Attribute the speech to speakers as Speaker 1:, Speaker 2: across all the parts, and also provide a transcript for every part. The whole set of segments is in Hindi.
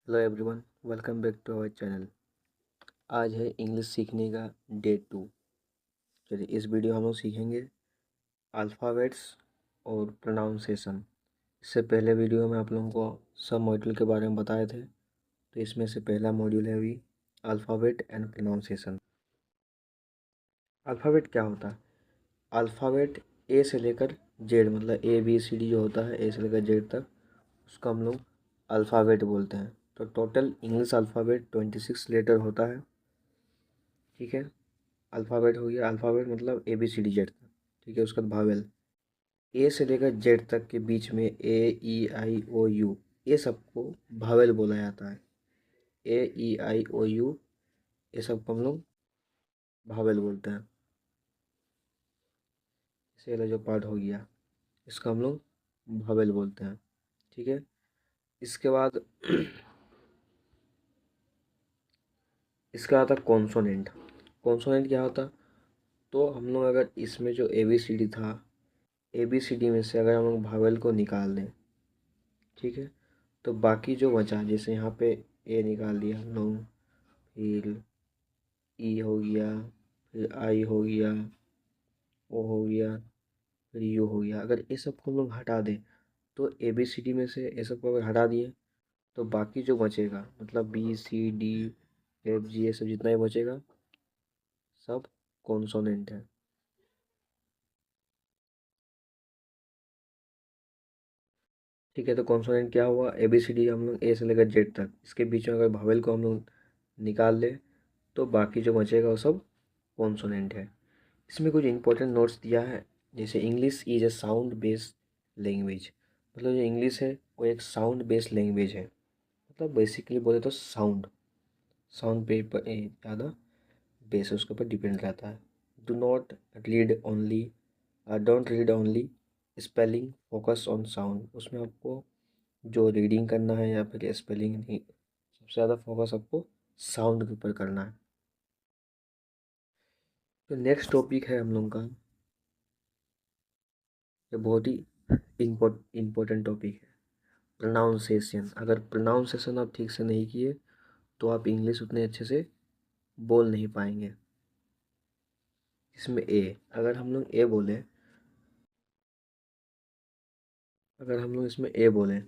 Speaker 1: Hello everyone, welcome back to our channel. आज है इंग्लिश सीखने का डे 2। चलिए इस वीडियो हम लोग सीखेंगे अल्फ़ाबेट्स और प्रोनाउंसिएशन। इससे पहले वीडियो में आप लोगों को सब मॉड्यूल के बारे में बताए थे, तो इसमें से पहला मॉड्यूल है अभी अल्फ़ाबेट एंड प्रोनाउंसिएशन। अल्फ़ाबेट क्या होता है? अल्फ़ाबेट ए से लेकर जेड, मतलब ABCD जो होता है ए से लेकर जेड तक, उसको हम लोग अल्फ़ाबेट बोलते हैं। तो टोटल इंग्लिश अल्फ़ाबेट 26 लेटर होता है। ठीक है, अल्फ़ाबेट हो गया। अल्फ़ाबेट मतलब ABCD जेड तक। ठीक है, उसका भावेल ए से लेकर जेड तक के बीच में AEIOU, ये सबको भावेल बोला जाता है। AEIOU, ये सबको हम लोग भावेल बोलते हैं। इसे वाला जो पार्ट हो गया, इसको हम लोग भावेल बोलते हैं। ठीक है, इसके बाद इसका आता कॉन्सोनेंट। कॉन्सोनेंट क्या होता? तो हम लोग अगर इसमें जो ABCD था, ABCD में से अगर हम लोग भावेल को निकाल दें, ठीक है, तो बाकी जो बचा, जैसे यहाँ पे ए निकाल दिया हम लोग, फिर ई हो गया, फिर आई हो गया, ओ हो गया, फिर यू हो गया। अगर ये सब को हम लोग हटा दें, तो ABCD में से ये सब को अगर हटा दिए, तो बाकी जो बचेगा, मतलब BCDFG, ये सब जितना ही बचेगा सब कॉन्सोनेंट है। ठीक है, तो कॉन्सोनेंट क्या हुआ? ABCD हम लोग ए से लेकर जेड तक, इसके बीच में अगर भावेल को हम लोग निकाल लें, तो बाकी जो बचेगा वो सब कॉन्सोनेंट है। इसमें कुछ इंपॉर्टेंट नोट्स दिया है, जैसे English is a sound based language. मतलब जो इंग्लिश है वो एक साउंड बेस्ड लैंग्वेज है। मतलब बेसिकली बोले तो साउंड पे ज़्यादा बेस उसके ऊपर डिपेंड रहता है। Do not read only don't read only spelling, focus on sound. उसमें आपको जो रीडिंग करना है या फिर स्पेलिंग नहीं, सबसे ज़्यादा फोकस आपको साउंड के ऊपर करना है। तो नेक्स्ट टॉपिक है हम लोग का, ये बहुत ही इम्पोर्टेंट टॉपिक है, प्रोनाउंसिएशन। अगर प्रोनाउंसिएशन आप ठीक से नहीं किए, तो आप इंग्लिश उतने अच्छे से बोल नहीं पाएंगे। इसमें ए, अगर हम लोग ए बोले, अगर हम लोग इसमें ए बोलें,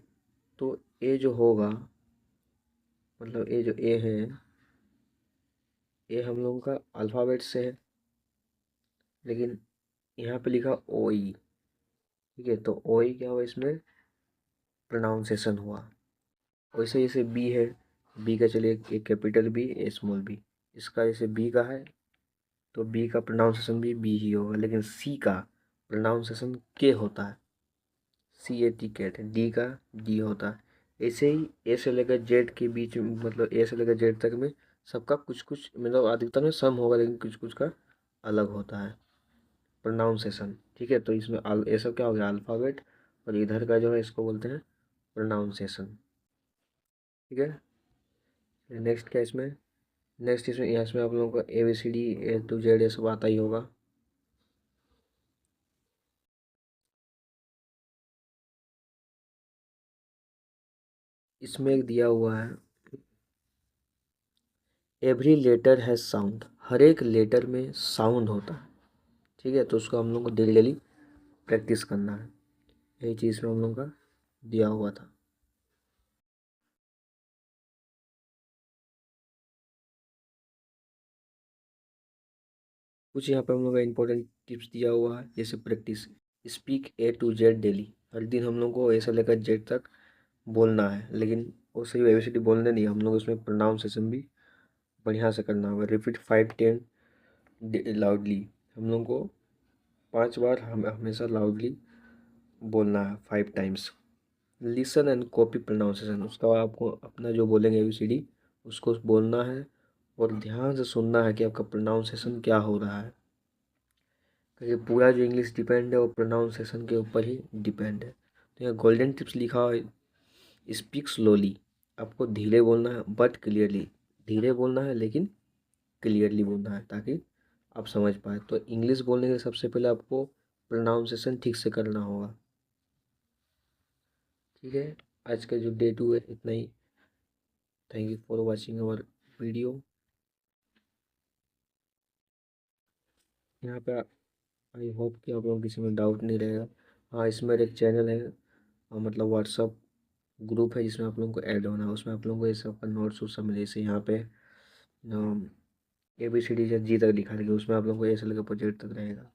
Speaker 1: तो ए जो होगा, मतलब ए जो ए है, ए हम लोगों का अल्फ़ाबेट से है, लेकिन यहाँ पे लिखा ओ ई। ठीक है, तो ओ ई क्या हुआ? इसमें प्रोनाउंसिएशन हुआ। वैसे जैसे बी है, बी का चलिए एक कैपिटल बी, ए स्मॉल बी। इसका जैसे बी का है, तो बी का प्रोनाउंसिएशन भी बी ही होगा, लेकिन सी का प्रोनाउंसिएशन के होता है, CAT कैट। डी का डी होता है। ऐसे ही ए से लेकर जेड के बीच में, मतलब ए से लेकर जेड तक में सबका कुछ कुछ, मतलब अधिकतर में सम होगा, लेकिन कुछ कुछ का अलग होता है प्रोनाउंसिएशन। ठीक है, तो इसमें ये सब क्या हो गया? अल्फ़ाबेट। और इधर का जो है इसको बोलते हैं प्रोनाउंसिएशन। ठीक है, नेक्स्ट क्या इसमें? नेक्स्ट इसमें यहाँ इसमें आप लोगों को ABCD A to Z ये सब आता ही होगा। इसमें एक दिया हुआ है, एवरी लेटर हैज़ साउंड। हर एक लेटर में साउंड होता है। ठीक है, तो उसको हम लोग को डेली डेली प्रैक्टिस करना है। यही चीज़ में हम लोग का दिया हुआ था। कुछ यहाँ पर हम लोग का इंपॉर्टेंट टिप्स दिया हुआ है, जैसे practice. Speak A to Z daily. हर दिन हम लोग को ए से लेकर जेड तक बोलना है, लेकिन वो सिर्फ ABCD बोलने नहीं, हम लोग उसमें प्रोनाउंसिएशन भी बढ़िया से करना होगा। Repeat 5-10 loudly. हम लोग को 5 बार हम हमेशा लाउडली बोलना है, 5 times. Listen and copy pronunciation. उसका बाद आपको अपना जो बोलेंगे ABCD, उसको बोलना है और ध्यान से सुनना है कि आपका प्रोनाउंसिएशन क्या हो रहा है, क्योंकि पूरा जो इंग्लिश डिपेंड है वो प्रोनाउंसिएशन के ऊपर ही डिपेंड है। तो यहाँ गोल्डन टिप्स लिखा है, स्पीक स्लोली। आपको धीरे बोलना है बट क्लियरली। धीरे बोलना है लेकिन क्लियरली बोलना है, ताकि आप समझ पाए। तो इंग्लिश बोलने के लिए सबसे पहले आपको प्रोनाउंसिएशन ठीक से करना होगा। ठीक है, आज का जो डे 2 है इतना ही। Thank you for watching our video. यहाँ पे आई होप कि आप लोगों को किसी में डाउट नहीं रहेगा। हाँ, इसमें एक चैनल है, मतलब व्हाट्सअप ग्रुप है जिसमें आप लोगों को ऐड होना है। उसमें आप लोगों को ये सब का नोट्स वोट्स सब मिले, जैसे यहाँ पे ABCD या जी तक लिखा रहेगा, उसमें आप लोगों को ऐसे लेकर प्रोजेक्ट तक रहेगा।